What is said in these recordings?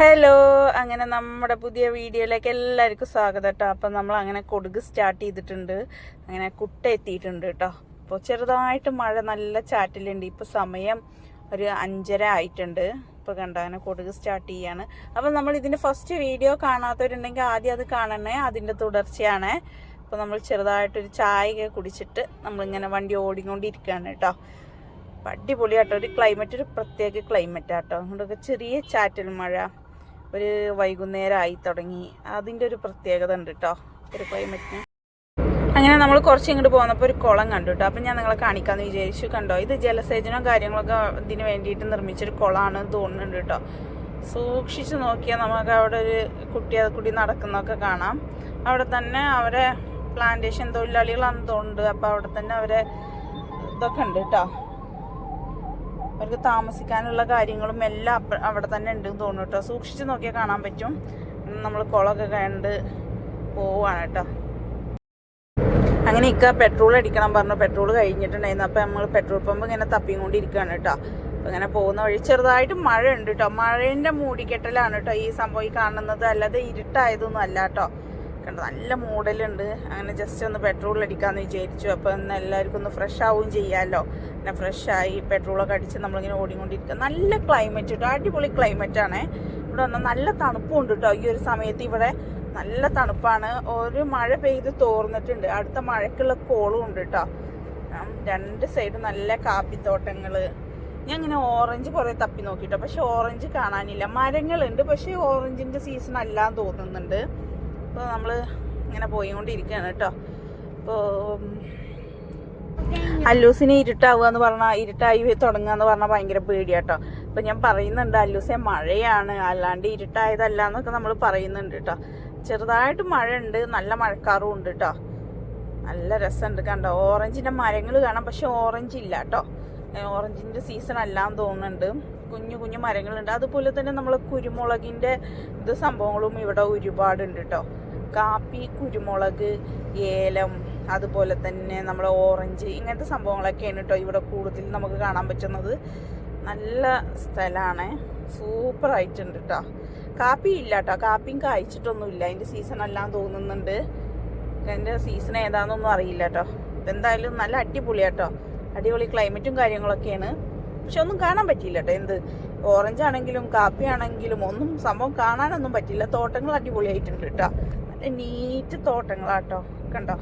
Hello, അങ്ങനെ നമ്മുടെ പുതിയ വീഡിയോയിലേക്ക് എല്ലാവർക്കും സ്വാഗതം കേട്ടോ. അപ്പം നമ്മൾ അങ്ങനെ കൊടുക് സ്റ്റാർട്ട് ചെയ്തിട്ടുണ്ട്. അങ്ങനെ കുട്ട എത്തിയിട്ടുണ്ട് കേട്ടോ. അപ്പോൾ ചെറുതായിട്ട് മഴ നല്ല ചാറ്റിലുണ്ട്. ഇപ്പോൾ സമയം ഒരു 5:30 ആയിട്ടുണ്ട്. ഇപ്പോൾ കണ്ട അങ്ങനെ കൊടുക് സ്റ്റാർട്ട് ചെയ്യാണ്. അപ്പം നമ്മൾ ഇതിൻ്റെ ഫസ്റ്റ് വീഡിയോ കാണാത്തവരുണ്ടെങ്കിൽ ആദ്യം അത് കാണണേ, അതിൻ്റെ തുടർച്ചയാണ്. അപ്പോൾ നമ്മൾ ചെറുതായിട്ടൊരു ചായ കുടിച്ചിട്ട് നമ്മളിങ്ങനെ വണ്ടി ഓടിക്കൊണ്ടിരിക്കുകയാണ് കേട്ടോ. അടിപൊളിയാട്ടോ, ഒരു ക്ലൈമറ്റ്, ഒരു പ്രത്യേക ക്ലൈമറ്റ് ആട്ടോ. അങ്ങോട്ടൊക്കെ ചെറിയ ചാറ്റൽ മഴ, ഒരു വൈകുന്നേരമായി തുടങ്ങി. അതിൻ്റെ ഒരു പ്രത്യേകത ഉണ്ട് കേട്ടോ ഒരു ക്ലൈമറ്റിന്. അങ്ങനെ നമ്മൾ കുറച്ച് ഇങ്ങോട്ട് പോകുന്നപ്പോൾ ഒരു കുളം കണ്ടു കേട്ടോ. അപ്പം ഞാൻ നിങ്ങളെ കാണിക്കാമെന്ന് വിചാരിച്ചു. കണ്ടോ, ഇത് ജലസേചനവും കാര്യങ്ങളൊക്കെ ഇതിന് വേണ്ടിയിട്ട് നിർമ്മിച്ചൊരു കുളമാണ് തോന്നുന്നുണ്ട് കേട്ടോ. സൂക്ഷിച്ച് നോക്കിയാൽ നമുക്ക് അവിടെ ഒരു കുട്ടി നടക്കുന്നതൊക്കെ കാണാം. അവിടെ തന്നെ അവരെ പ്ലാന്റേഷൻ തൊഴിലാളികളാണെന്ന് തോന്നുന്നുണ്ട്. അപ്പോൾ അവിടെ തന്നെ അവരെ ഇതൊക്കെ ഉണ്ട് കേട്ടോ. അവർക്ക് താമസിക്കാനുള്ള കാര്യങ്ങളും എല്ലാം അവിടെ തന്നെ ഉണ്ടെന്ന് തോന്നുന്നു കേട്ടോ. സൂക്ഷിച്ച് നോക്കിയാൽ കാണാൻ പറ്റും. നമ്മൾ കുളമൊക്കെ കണ്ട് പോവാണ് കേട്ടോ. അങ്ങനെ പെട്രോൾ അടിക്കണം പറഞ്ഞു. പെട്രോൾ കഴിഞ്ഞിട്ടുണ്ടായിരുന്നു. അപ്പം നമ്മൾ പെട്രോൾ പമ്പ് ഇങ്ങനെ തപ്പിക്കൊണ്ടിരിക്കുകയാണ് കേട്ടോ. അപ്പം ഇങ്ങനെ പോകുന്ന വഴി ചെറുതായിട്ട് മഴ ഉണ്ട് കേട്ടോ. മഴേൻ്റെ മൂടിക്കെട്ടലാണ് കേട്ടോ ഈ സംഭവം ഈ കാണുന്നത്. അല്ലാതെ ഇരുട്ടായതൊന്നും അല്ല കേട്ടോ. കണ്ടോ, നല്ല മൂടലുണ്ട്. അങ്ങനെ ജസ്റ്റ് ഒന്ന് പെട്രോൾ അടിക്കാമെന്ന് വിചാരിച്ചു. അപ്പം ഇന്ന് എല്ലാവർക്കും ഒന്ന് ഫ്രഷ് ആവുകയും ചെയ്യാമല്ലോ. പിന്നെ ഫ്രഷായി പെട്രോളൊക്കെ അടിച്ച് നമ്മളിങ്ങനെ ഓടിക്കൊണ്ടിരിക്കുക. നല്ല ക്ലൈമറ്റ് കേട്ടോ, അടിപൊളി ക്ലൈമറ്റാണ്. ഇവിടെ വന്നാൽ നല്ല തണുപ്പുണ്ട് കേട്ടോ. ഈ ഒരു സമയത്ത് ഇവിടെ നല്ല തണുപ്പാണ്. ഒരു മഴ പെയ്ത് തോർന്നിട്ടുണ്ട്. അടുത്ത മഴക്കുള്ള കോളും ഉണ്ട് കേട്ടോ. രണ്ട് സൈഡ് നല്ല കാപ്പിത്തോട്ടങ്ങൾ. ഞാൻ ഇങ്ങനെ ഓറഞ്ച് കുറേ തപ്പി നോക്കിട്ടോ, പക്ഷെ ഓറഞ്ച് കാണാനില്ല. മരങ്ങളുണ്ട്, പക്ഷേ ഓറഞ്ചിൻ്റെ സീസൺ അല്ലാന്ന് തോന്നുന്നുണ്ട്. അപ്പോൾ നമ്മൾ ഇങ്ങനെ പോയിക്കൊണ്ടിരിക്കുകയാണ് കേട്ടോ. ഇപ്പോൾ അല്ലൂസിന് ഇരുട്ടാവുക എന്ന് പറഞ്ഞാൽ, ഇരുട്ടായി തുടങ്ങുക എന്ന് പറഞ്ഞാൽ ഭയങ്കര പേടിയാട്ടോ. അപ്പം ഞാൻ പറയുന്നുണ്ട് അല്ലൂസെ മഴയാണ്, അല്ലാണ്ട് ഇരുട്ടായതല്ല എന്നൊക്കെ നമ്മൾ പറയുന്നുണ്ട് കേട്ടോ. ചെറുതായിട്ട് മഴ ഉണ്ട്, നല്ല മഴക്കാറും ഉണ്ട് കേട്ടോ. നല്ല രസമുണ്ട്. കണ്ടോ, ഓറഞ്ചിൻ്റെ മരങ്ങൾ കാണാം, പക്ഷെ ഓറഞ്ച് ഇല്ല കേട്ടോ. ഓറഞ്ചിൻ്റെ സീസൺ അല്ലാന്ന് തോന്നുന്നുണ്ട്. കുഞ്ഞു കുഞ്ഞു മരങ്ങളുണ്ട്. അതുപോലെ തന്നെ നമ്മൾ കുരുമുളകിൻ്റെ സംഭവങ്ങളും ഇവിടെ ഒരുപാടുണ്ട് കേട്ടോ. കാപ്പി, കുരുമുളക്, ഏലം, അതുപോലെ തന്നെ നമ്മൾ ഓറഞ്ച്, ഇങ്ങനത്തെ സംഭവങ്ങളൊക്കെയാണ് കേട്ടോ ഇവിടെ കൂടുതൽ നമുക്ക് കാണാൻ പറ്റുന്നത്. നല്ല സ്ഥലമാണ്, സൂപ്പറായിട്ടുണ്ട് കേട്ടോ. കാപ്പി ഇല്ല കേട്ടോ, കാപ്പിയും കായ്ച്ചിട്ടൊന്നുമില്ല. അതിൻ്റെ സീസൺ അല്ലാന്ന് തോന്നുന്നുണ്ട്. അതിൻ്റെ സീസൺ ഏതാണെന്നൊന്നും അറിയില്ല കേട്ടോ. എന്തായാലും നല്ല അടിപൊളിയാട്ടോ, അടിപൊളി ക്ലൈമറ്റും കാര്യങ്ങളൊക്കെയാണ്. പക്ഷെ ഒന്നും കാണാൻ പറ്റിയില്ല കേട്ടോ. എന്ത് ഓറഞ്ച് ആണെങ്കിലും കാപ്പി ആണെങ്കിലും ഒന്നും സംഭവം കാണാനൊന്നും പറ്റില്ല. തോട്ടങ്ങൾ അടിപൊളിയായിട്ടുണ്ട് കേട്ടോ. നല്ല നീറ്റ് തോട്ടങ്ങളാട്ടോ. കണ്ടോ,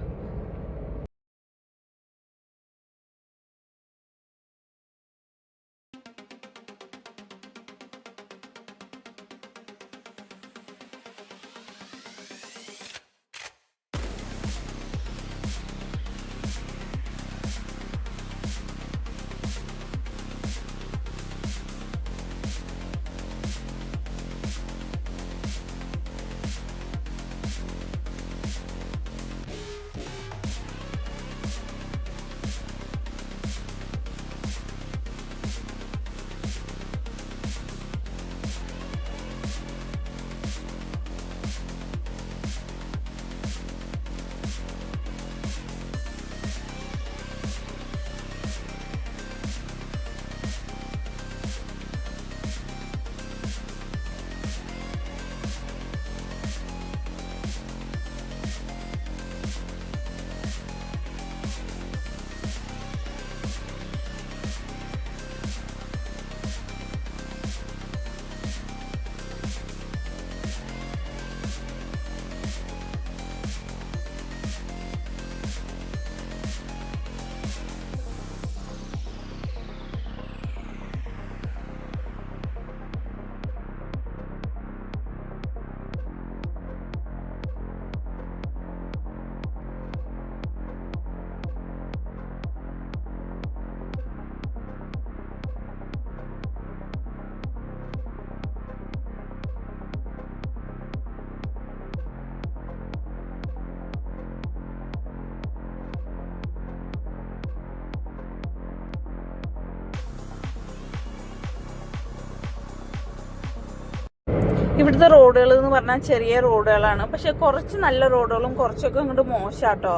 ഇവിടുത്തെ റോഡുകൾ എന്ന് പറഞ്ഞാൽ ചെറിയ റോഡുകളാണ്. പക്ഷെ കുറച്ച് നല്ല റോഡുകളും കുറച്ചൊക്കെ ഇങ്ങോട്ട് മോശാട്ടോ.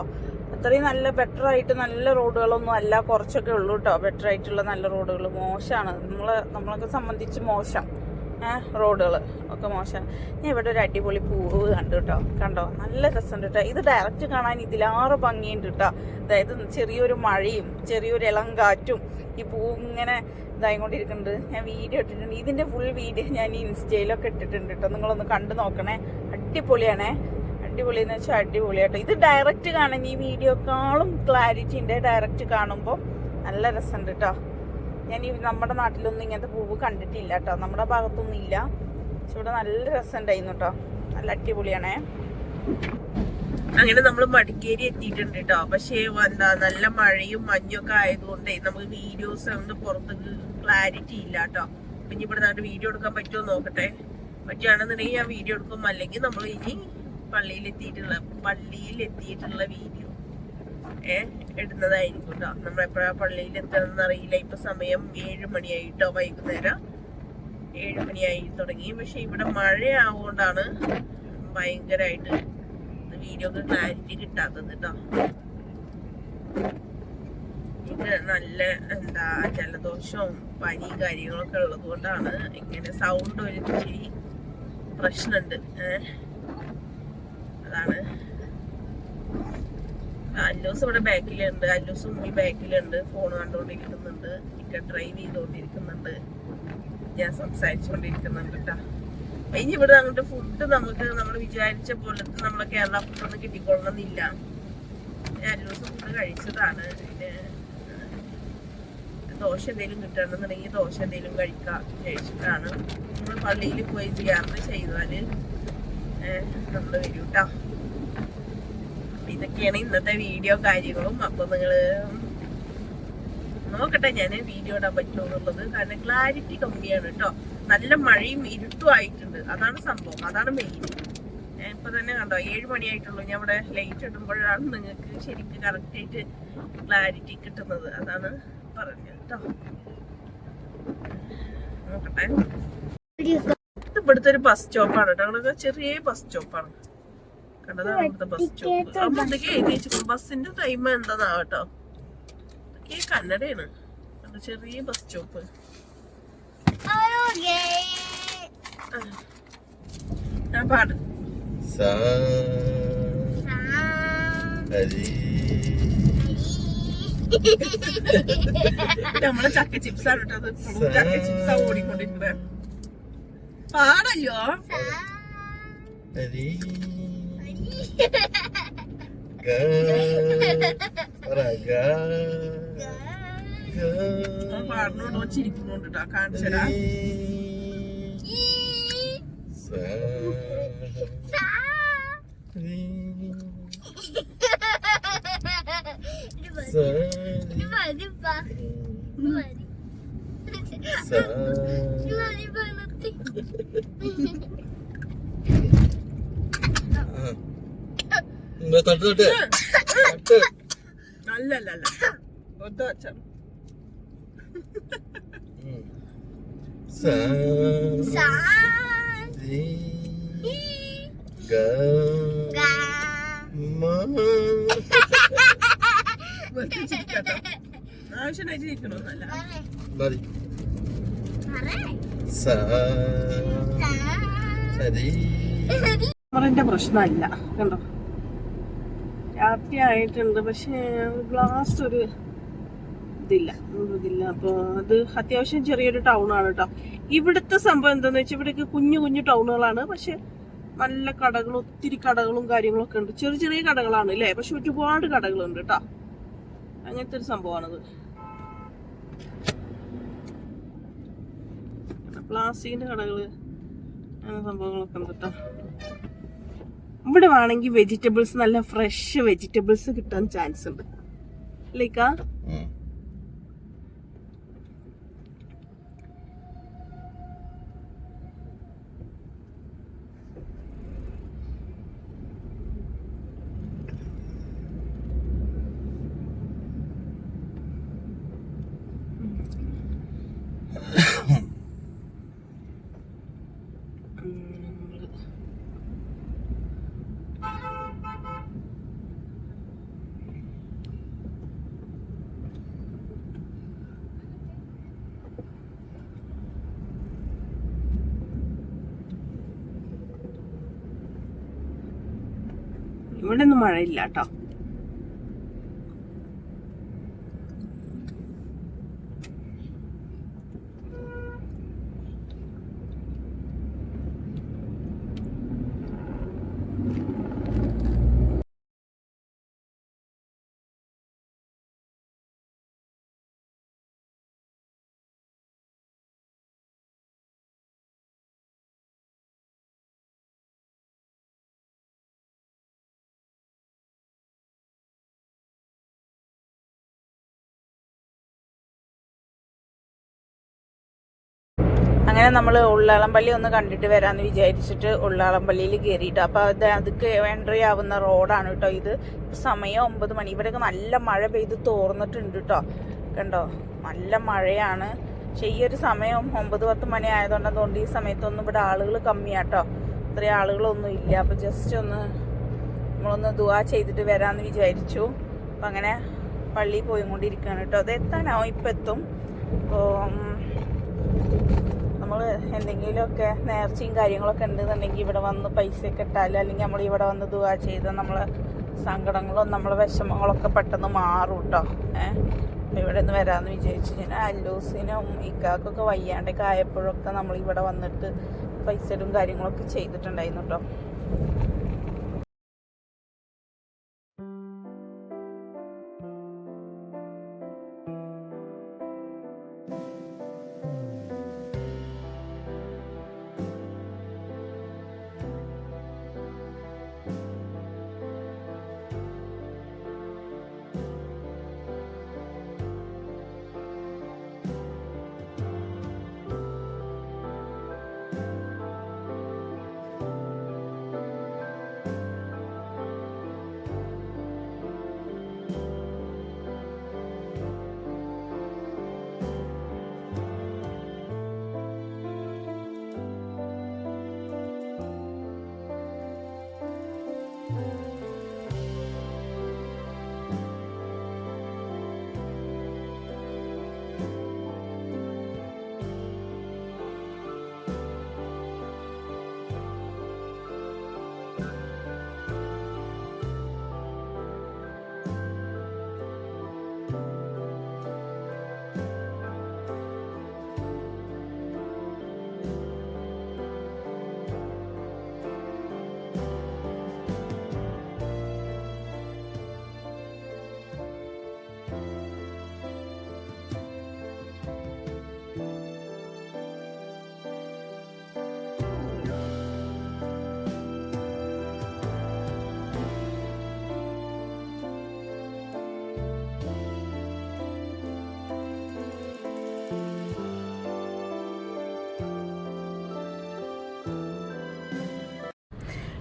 അത്രയും നല്ല ബെറ്റർ ആയിട്ട് നല്ല റോഡുകളൊന്നും അല്ല, കുറച്ചൊക്കെ ഉള്ളൂ കേട്ടോ ബെറ്റർ ആയിട്ടുള്ള നല്ല റോഡുകൾ. മോശമാണ്, നമ്മളൊക്കെ സംബന്ധിച്ച് മോശം. റോഡുകൾ ഒക്കെ മോശം. ഞാൻ ഇവിടെ ഒരു അടിപൊളി പൂവ് കണ്ടു കേട്ടോ. കണ്ടോ, നല്ല രസമുണ്ട് കേട്ടോ. ഇത് ഡയറക്റ്റ് കാണാൻ ഇതിലാറ് ഭംഗിയുണ്ട് കേട്ടോ. അതായത് ചെറിയൊരു മഴയും ചെറിയൊരു ഇളം കാറ്റും ഈ പൂവ് ഇങ്ങനെ ഇതായിക്കൊണ്ടിരിക്കുന്നുണ്ട്. ഞാൻ വീഡിയോ ഇട്ടിട്ടുണ്ട്. ഇതിൻ്റെ ഫുൾ വീഡിയോ ഞാൻ ഇൻസ്റ്റയിലൊക്കെ ഇട്ടിട്ടുണ്ട് കേട്ടോ. നിങ്ങളൊന്ന് കണ്ടു നോക്കണേ. അടിപൊളിയാണേ. അടിപൊളി എന്ന് വെച്ചാൽ അടിപൊളിയാട്ടോ. ഇത് ഡയറക്റ്റ് കാണാൻ ഈ വീഡിയോക്കാളും ക്ലാരിറ്റി ഉണ്ട്. ഡയറക്റ്റ് കാണുമ്പോൾ നല്ല രസമുണ്ട് കേട്ടോ. ഞാൻ ഈ നമ്മുടെ നാട്ടിലൊന്നും ഇങ്ങനത്തെ പൂവ് കണ്ടിട്ടില്ല കേട്ടോ. നമ്മുടെ ഭാഗത്തൊന്നും ഇല്ല. പക്ഷെ ഇവിടെ നല്ല രസമുണ്ടായിരുന്നു കേട്ടോ. നല്ല അടിപൊളിയാണേ. അങ്ങനെ നമ്മൾ മടിക്കേരി എത്തിയിട്ടുണ്ട് കേട്ടോ. പക്ഷേ എന്താ നല്ല മഴയും മഞ്ഞൊക്കെ ആയതുകൊണ്ടേ നമുക്ക് വീഡിയോസ് ഒന്നും പുറത്തേക്ക് ക്ലാരിറ്റി ഇല്ല കേട്ടോ. പിന്നെ ഇവിടെ നാട്ടിൽ വീഡിയോ എടുക്കാൻ പറ്റുമോ നോക്കട്ടെ. പറ്റുകയാണെന്നുണ്ടെങ്കിൽ ഞാൻ വീഡിയോ എടുക്കും. അല്ലെങ്കിൽ നമ്മൾ ഇനി പള്ളിയിലെത്തിയിട്ടുള്ള വീഡിയോ ഇടുന്നതായിരിക്കും കേട്ടോ. നമ്മളെപ്പോഴാ പള്ളിയിൽ എത്തണമെന്ന് അറിയില്ല. ഇപ്പൊ സമയം 7 മണിയായിട്ടോ. വൈകുന്നേരം 7 മണിയായി തുടങ്ങി. പക്ഷെ ഇവിടെ മഴ ആവുകൊണ്ടാണ് ഭയങ്കരമായിട്ട് വീഡിയോക്ക് ക്ലാരിറ്റി കിട്ടാത്തത് കേട്ടോ. ഇത് നല്ല എന്താ ജലദോഷവും പനിയും കാര്യങ്ങളൊക്കെ ഉള്ളത് കൊണ്ടാണ് ഇങ്ങനെ സൗണ്ട് ഒരു ഇച്ചിരി പ്രശ്നമുണ്ട്. അതാണ്. അല്ലൂസ് ഇവിടെ ബാക്കിലുണ്ട്. അല്ലൂസും ഉമ്മി ബാക്കിലുണ്ട്. ഫോൺ കണ്ടുകൊണ്ടിരിക്കുന്നുണ്ട്. ഇക്ക ഡ്രൈവ് ചെയ്തുകൊണ്ടിരിക്കുന്നുണ്ട്. ഞാൻ സംസാരിച്ചുകൊണ്ടിരിക്കുന്നുണ്ട് കേട്ടോ. ഇനി ഇവിടെ അങ്ങോട്ട് ഫുഡ് നമുക്ക് നമ്മൾ വിചാരിച്ച പോലത്തെ നമ്മളെ കേരള ഫുഡൊന്നും കിട്ടിക്കൊള്ളണമെന്നില്ല. അല്ലൂസ് ഫുഡ് കഴിച്ചതാണ്. പിന്നെ ദോശ എന്തെങ്കിലും കിട്ടണമെന്നുണ്ടെങ്കിൽ ദോശ എന്തെങ്കിലും കഴിച്ചിട്ടാണ് നമ്മൾ പള്ളിയിൽ പോയി യാത്ര ചെയ്താല് നമ്മൾ വരും കേട്ടോ. ഇതൊക്കെയാണ് ഇന്നത്തെ വീഡിയോ കാര്യങ്ങളും. അപ്പൊ നിങ്ങള് നോക്കട്ടെ ഞാൻ വീഡിയോ ഇടാൻ പറ്റുമോ എന്നുള്ളത്. കാരണം ക്ലാരിറ്റി കമ്മിയാണ് കേട്ടോ. നല്ല മഴയും ഇരുട്ടും ആയിട്ടുണ്ട്. അതാണ് സംഭവം. അതാണ് മെയിൻ. ഇപ്പൊ തന്നെ കണ്ടോ 7 മണിയായിട്ടുള്ളൂ. ഞാൻ ഇവിടെ ലൈറ്റ് ഇടുമ്പോഴാണ് നിങ്ങൾക്ക് ശരിക്കും കറക്റ്റ് ആയിട്ട് ക്ലാരിറ്റി കിട്ടുന്നത്. അതാണ് പറഞ്ഞത് കേട്ടോ. നോക്കട്ടെ. ഇവിടുത്തെ ഒരു ബസ് സ്റ്റോപ്പാണ് കേട്ടോ. ചെറിയ ബസ് സ്റ്റോപ്പാണ്. കണ്ടതാണ് ഇവിടുത്തെ ബസ് സ്റ്റോപ്പ്. അപ്പോഴത്തേക്ക് എഴുതി വെച്ചിട്ടുണ്ട് ബസ്സിന്റെ ടൈം എന്താന്നാ കേട്ടോ. ഈ കന്നഡയാണ്. ചെറിയ ബസ് സ്റ്റോപ്പ്. ഞാൻ പാട് നമ്മളെ ചക്ക ചിപ്സ് ആണ് കേട്ടോ. ചക്ക ചിപ്സാ ഓടിക്കൊണ്ടിരിക്കുന്നത്. പാടല്ലോ. പാടിനോണ്ടോ ചിരിക്കുന്നുണ്ട് കേട്ടോ. കാണിച്ചരാ. അല്ലല്ല ആവശ്യമായിട്ട് ഇരിക്കണമെന്നല്ല. ക്യാമറന്റെ പ്രശ്നമല്ല കണ്ടോ. രാത്രി ആയിട്ടുണ്ട്. പക്ഷെ ഗ്ലാസ് ഒരു ഇതില്ല. അപ്പോൾ അത് അത്യാവശ്യം ചെറിയൊരു ടൗൺ ആണ് കേട്ടോ. ഇവിടുത്തെ സംഭവം എന്താന്ന് വെച്ചാൽ ഇവിടേക്ക് കുഞ്ഞു കുഞ്ഞു ടൗണുകളാണ്. പക്ഷെ നല്ല കടകളും ഒത്തിരി കടകളും കാര്യങ്ങളൊക്കെ ഉണ്ട്. ചെറിയ ചെറിയ കടകളാണ് അല്ലേ. പക്ഷെ ഒരുപാട് കടകളുണ്ട് കേട്ടോ. അങ്ങനത്തെ ഒരു സംഭവമാണത്. പ്ലാസ്റ്റിക്കിന്റെ കടകള് അങ്ങനെ സംഭവങ്ങളൊക്കെ ഉണ്ട് കേട്ടോ. ഇവിടെ വേണമെങ്കിൽ വെജിറ്റബിൾസ് നല്ല ഫ്രഷ് വെജിറ്റബിൾസ് കിട്ടാൻ ചാൻസ് ഉണ്ട്. ലൈക്കാ ഇവിടെ ഒന്നും മഴയില്ല കേട്ടോ. അങ്ങനെ നമ്മൾ ഉള്ളാളംപള്ളി ഒന്ന് കണ്ടിട്ട് വരാമെന്ന് വിചാരിച്ചിട്ട് ഉള്ളാളംപള്ളിയിൽ കയറിയിട്ട് അപ്പോൾ അതൊക്കെ എൻട്രി ആവുന്ന റോഡാണ് കേട്ടോ ഇത്. സമയം 9 മണി. ഇവിടെയൊക്കെ നല്ല മഴ പെയ്ത് തോർന്നിട്ടുണ്ട് കേട്ടോ. കണ്ടോ, നല്ല മഴയാണ്. പക്ഷെ ഈ ഒരു സമയം 9-10 മണി ആയതുകൊണ്ട് അതുകൊണ്ട് ഈ സമയത്തൊന്നും ഇവിടെ ആളുകൾ കമ്മിയാട്ടോ. ഇത്രയും ആളുകളൊന്നും ഇല്ല. അപ്പോൾ ജസ്റ്റ് ഒന്ന് നമ്മളൊന്ന് ദുആ ചെയ്തിട്ട് വരാമെന്ന് വിചാരിച്ചു. അപ്പം അങ്ങനെ പള്ളിയിൽ പോയിക്കൊണ്ടിരിക്കുകയാണ് കേട്ടോ. അത് എത്താനാവും, ഇപ്പം എത്തും. അപ്പോൾ നമ്മൾ എന്തെങ്കിലുമൊക്കെ നേർച്ചയും കാര്യങ്ങളൊക്കെ ഉണ്ടെന്നുണ്ടെങ്കിൽ ഇവിടെ വന്ന് പൈസയൊക്കെ ഇട്ടാൽ, അല്ലെങ്കിൽ നമ്മൾ ഇവിടെ വന്ന് ദുആ ചെയ്താൽ നമ്മളെ സങ്കടങ്ങളും നമ്മളെ വിഷമങ്ങളൊക്കെ പെട്ടെന്ന് മാറും കേട്ടോ. ഇവിടെ നിന്ന് വരാമെന്ന് വിചാരിച്ചു. ഞാൻ അല്ലൂസിനും ഇക്കാക്കൊക്കെ വയ്യാണ്ടൊക്കെ ആയപ്പോഴൊക്കെ നമ്മൾ ഇവിടെ വന്നിട്ട് പൈസ ഇടും കാര്യങ്ങളൊക്കെ ചെയ്തിട്ടുണ്ടായിരുന്നു കേട്ടോ.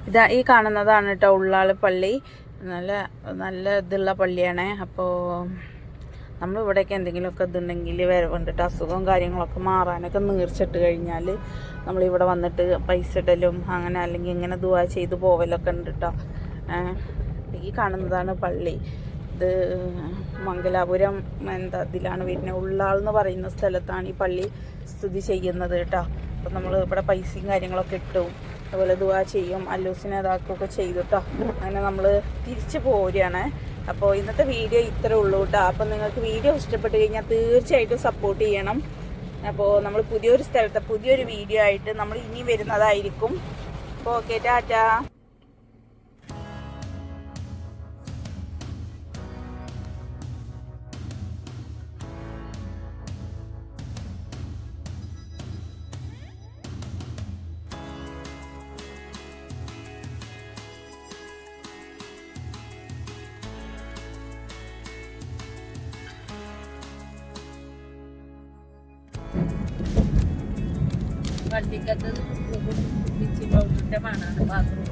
ഇതാ ഈ കാണുന്നതാണ് കേട്ടോ ഉള്ളാള് പള്ളി. നല്ല നല്ല ഇതുള്ള പള്ളിയാണ്. അപ്പോൾ നമ്മളിവിടെയൊക്കെ എന്തെങ്കിലുമൊക്കെ ഇതുണ്ടെങ്കിൽ വരവുണ്ട് കേട്ടോ. അസുഖവും കാര്യങ്ങളൊക്കെ മാറാനൊക്കെ നീർച്ചിട്ട് കഴിഞ്ഞാൽ നമ്മളിവിടെ വന്നിട്ട് പൈസ ഇടലും അങ്ങനെ അല്ലെങ്കിൽ ഇങ്ങനെ ദുആ ചെയ്ത് പോവലൊക്കെ ഉണ്ട് കേട്ടോ. ഈ കാണുന്നതാണ് പള്ളി. ഇത് മംഗലാപുരം ഇതിലാണ് വരുന്നത്. ഉള്ളാൾ എന്ന് പറയുന്ന സ്ഥലത്താണ് ഈ പള്ളി സ്ഥിതി ചെയ്യുന്നത് കേട്ടോ. അപ്പം നമ്മൾ ഇവിടെ പൈസയും കാര്യങ്ങളൊക്കെ ഇട്ടും അതുപോലെ ദുആ ചെയ്യും, അല്ലൂസിനെ അതാക്കുകയൊക്കെ ചെയ്തു കേട്ടോ. അങ്ങനെ നമ്മൾ തിരിച്ച് പോരുകയാണ്. അപ്പോൾ ഇന്നത്തെ വീഡിയോ ഇത്രേ ഉള്ളൂ കേട്ടോ. അപ്പം നിങ്ങൾക്ക് വീഡിയോ ഇഷ്ടപ്പെട്ട് കഴിഞ്ഞാൽ തീർച്ചയായിട്ടും സപ്പോർട്ട് ചെയ്യണം. അപ്പോൾ നമ്മൾ പുതിയൊരു സ്ഥലത്തെ പുതിയൊരു വീഡിയോ ആയിട്ട് നമ്മൾ ഇനി വരുന്നതായിരിക്കും. അപ്പോൾ ഓക്കെ, ടാറ്റാ. വണ്ടിക്കകത്ത് പൗഡറിന്റെ മണാണ് ബാത്റൂം.